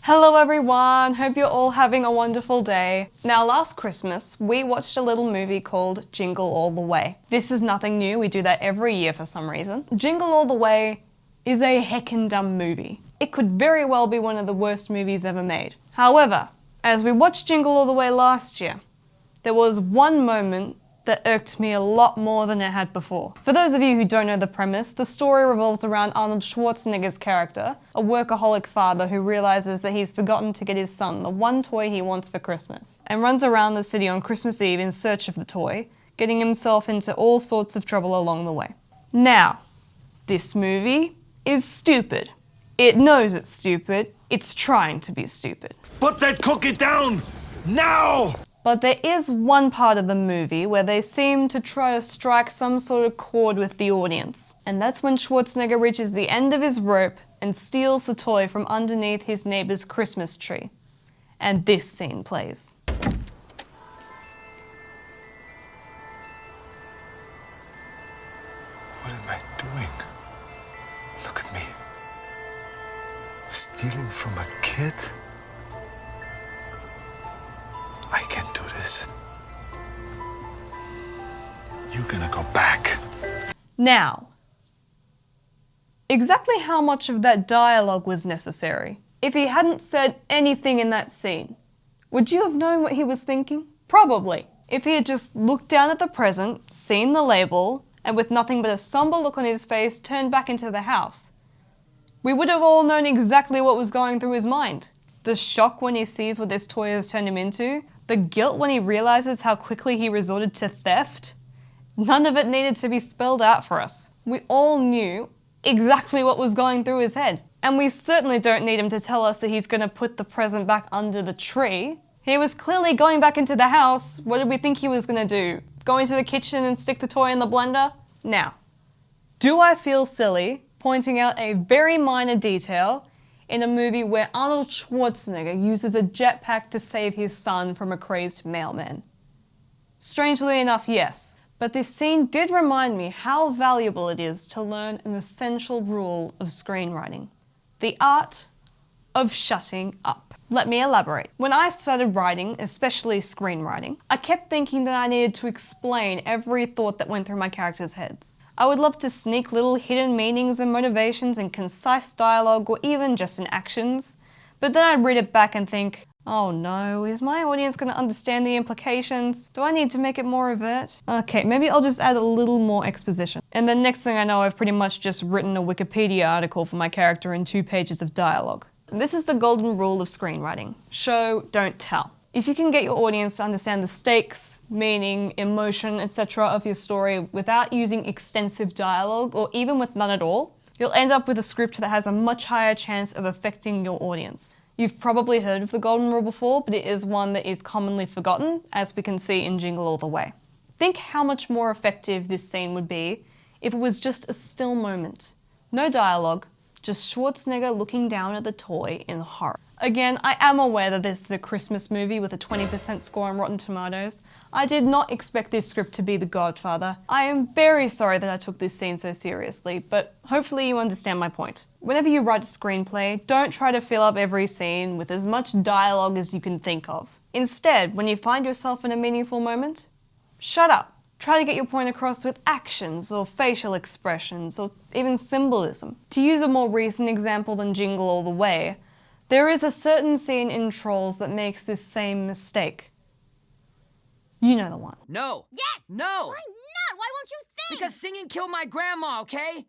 Hello everyone, hope you're all having a wonderful day. Now last Christmas, we watched a little movie called Jingle All the Way. This is nothing new, we do that every year for some reason. Jingle All the Way is a heckin' dumb movie. It could very well be one of the worst movies ever made. However, as we watched Jingle All the Way last year, there was one moment that irked me a lot more than it had before. For those of you who don't know the premise, the story revolves around Arnold Schwarzenegger's character, a workaholic father who realizes that he's forgotten to get his son the one toy he wants for Christmas, and runs around the city on Christmas Eve in search of the toy, getting himself into all sorts of trouble along the way. Now, this movie is stupid. It knows it's stupid, it's trying to be stupid. Put that cookie down! Now! But there is one part of the movie where they seem to try to strike some sort of chord with the audience. And that's when Schwarzenegger reaches the end of his rope and steals the toy from underneath his neighbor's Christmas tree. And this scene plays. What am I doing? Look at me. Stealing from a kid? I can do this. You're gonna go back. Now, exactly how much of that dialogue was necessary? If he hadn't said anything in that scene, would you have known what he was thinking? Probably. If he had just looked down at the present, seen the label, and with nothing but a somber look on his face turned back into the house, we would have all known exactly what was going through his mind. The shock when he sees what this toy has turned him into, the guilt when he realizes how quickly he resorted to theft. None of it needed to be spelled out for us. We all knew exactly what was going through his head. And we certainly don't need him to tell us that he's going to put the present back under the tree. He was clearly going back into the house. What did we think he was going to do? Go into the kitchen and stick the toy in the blender? Now, do I feel silly pointing out a very minor detail in a movie where Arnold Schwarzenegger uses a jetpack to save his son from a crazed mailman? Strangely enough, yes. But this scene did remind me how valuable it is to learn an essential rule of screenwriting: the art of shutting up. Let me elaborate. When I started writing, especially screenwriting, I kept thinking that I needed to explain every thought that went through my characters' heads. I would love to sneak little hidden meanings and motivations in concise dialogue or even just in actions, but then I'd read it back and think, oh no, is my audience going to understand the implications? Do I need to make it more overt? Okay, maybe I'll just add a little more exposition. And then next thing I know, I've pretty much just written a Wikipedia article for my character and 2 pages of dialogue. This is the golden rule of screenwriting: show, don't tell. If you can get your audience to understand the stakes, meaning, emotion, etc. of your story without using extensive dialogue, or even with none at all, you'll end up with a script that has a much higher chance of affecting your audience. You've probably heard of the golden rule before, but it is one that is commonly forgotten, as we can see in Jingle All the Way. Think how much more effective this scene would be if it was just a still moment. No dialogue, just Schwarzenegger looking down at the toy in horror. Again, I am aware that this is a Christmas movie with a 20% score on Rotten Tomatoes. I did not expect this script to be The Godfather. I am very sorry that I took this scene so seriously, but hopefully you understand my point. Whenever you write a screenplay, don't try to fill up every scene with as much dialogue as you can think of. Instead, when you find yourself in a meaningful moment, shut up. Try to get your point across with actions or facial expressions or even symbolism. To use a more recent example than Jingle All the Way, there is a certain scene in Trolls that makes this same mistake. You know the one. No. Yes! No! Why not? Why won't you sing? Because singing killed my grandma, okay?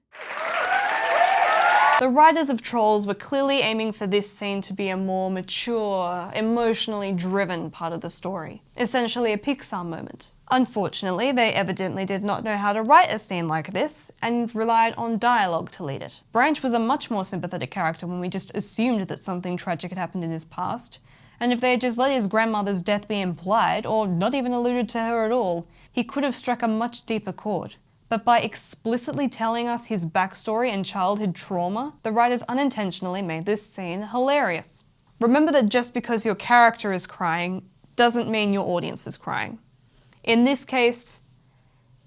The writers of Trolls were clearly aiming for this scene to be a more mature, emotionally driven part of the story. Essentially a Pixar moment. Unfortunately, they evidently did not know how to write a scene like this and relied on dialogue to lead it. Branch was a much more sympathetic character when we just assumed that something tragic had happened in his past, and if they had just let his grandmother's death be implied, or not even alluded to her at all, he could have struck a much deeper chord. But by explicitly telling us his backstory and childhood trauma, the writers unintentionally made this scene hilarious. Remember that just because your character is crying doesn't mean your audience is crying. In this case,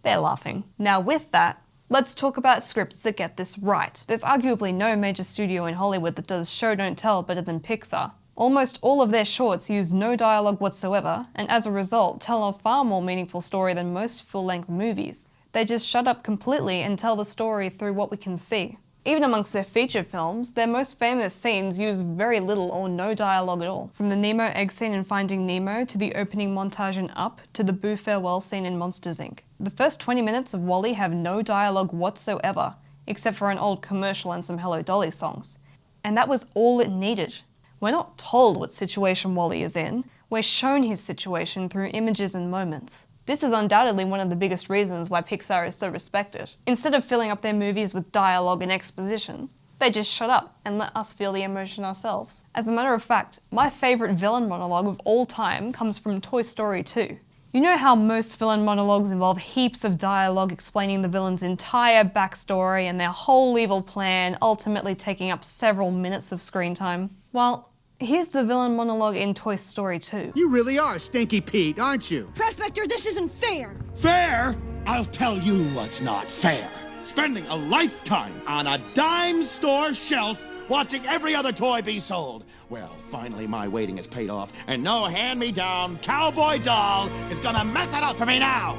they're laughing. Now with that, Let's talk about scripts that get this right. There's arguably no major studio in Hollywood that does show don't tell better than Pixar. Almost all of their shorts use no dialogue whatsoever, and as a result tell a far more meaningful story than most full-length movies. They just shut up completely and tell the story through what we can see. Even amongst their feature films, their most famous scenes use very little or no dialogue at all. From the Nemo egg scene in Finding Nemo, to the opening montage in Up, to the Boo farewell scene in Monsters, Inc. The first 20 minutes of WALL-E have no dialogue whatsoever, except for an old commercial and some Hello Dolly songs. And that was all it needed. We're not told what situation WALL-E is in, we're shown his situation through images and moments. This is undoubtedly one of the biggest reasons why Pixar is so respected. Instead of filling up their movies with dialogue and exposition, they just shut up and let us feel the emotion ourselves. As a matter of fact, my favourite villain monologue of all time comes from Toy Story 2. You know how most villain monologues involve heaps of dialogue explaining the villain's entire backstory and their whole evil plan, ultimately taking up several minutes of screen time? Well, here's the villain monologue in Toy Story 2. You really are Stinky Pete, aren't you? Prospector, this isn't fair. Fair? I'll tell you what's not fair. Spending a lifetime on a dime store shelf watching every other toy be sold. Well, finally my waiting is paid off, and no hand-me-down cowboy doll is gonna mess it up for me now!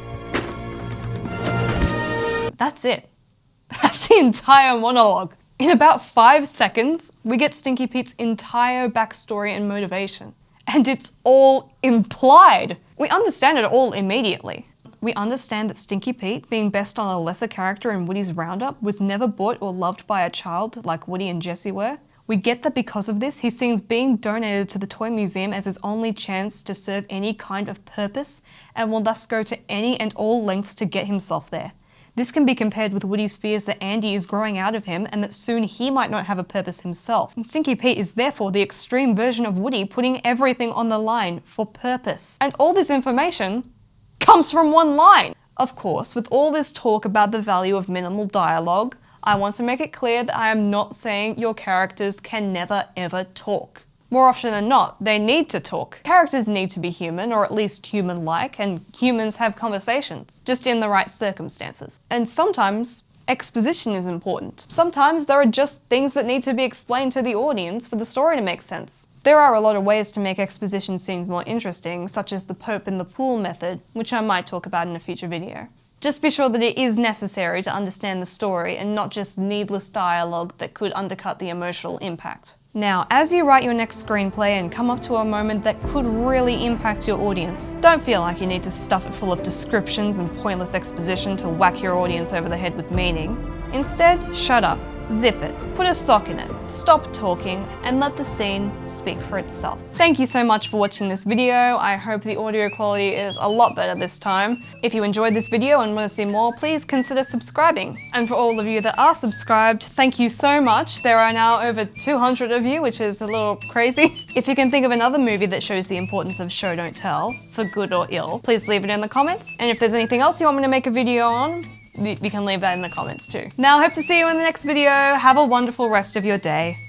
That's it. That's the entire monologue. In about 5 seconds, we get Stinky Pete's entire backstory and motivation. And it's all implied. We understand it all immediately. We understand that Stinky Pete, being based on a lesser character in Woody's Roundup, was never bought or loved by a child like Woody and Jessie were. We get that because of this, he sees being donated to the Toy Museum as his only chance to serve any kind of purpose, and will thus go to any and all lengths to get himself there. This can be compared with Woody's fears that Andy is growing out of him and that soon he might not have a purpose himself. And Stinky Pete is therefore the extreme version of Woody, putting everything on the line for purpose. And all this information comes from one line. Of course, with all this talk about the value of minimal dialogue, I want to make it clear that I am not saying your characters can never ever talk. More often than not, they need to talk. Characters need to be human, or at least human-like, and humans have conversations, just in the right circumstances. And sometimes, exposition is important. Sometimes there are just things that need to be explained to the audience for the story to make sense. There are a lot of ways to make exposition scenes more interesting, such as the Pope in the pool method, which I might talk about in a future video. Just be sure that it is necessary to understand the story and not just needless dialogue that could undercut the emotional impact. Now, as you write your next screenplay and come up to a moment that could really impact your audience, don't feel like you need to stuff it full of descriptions and pointless exposition to whack your audience over the head with meaning. Instead, shut up. Zip it, put a sock in it, stop talking, and let the scene speak for itself. Thank you so much for watching this video. I hope the audio quality is a lot better this time. If you enjoyed this video and want to see more, please consider subscribing. And for all of you that are subscribed, thank you so much. There are now over 200 of you, which is a little crazy. If you can think of another movie that shows the importance of show don't tell, for good or ill, please leave it in the comments. And if there's anything else you want me to make a video on, you can leave that in the comments too. Now I hope to see you in the next video. Have a wonderful rest of your day.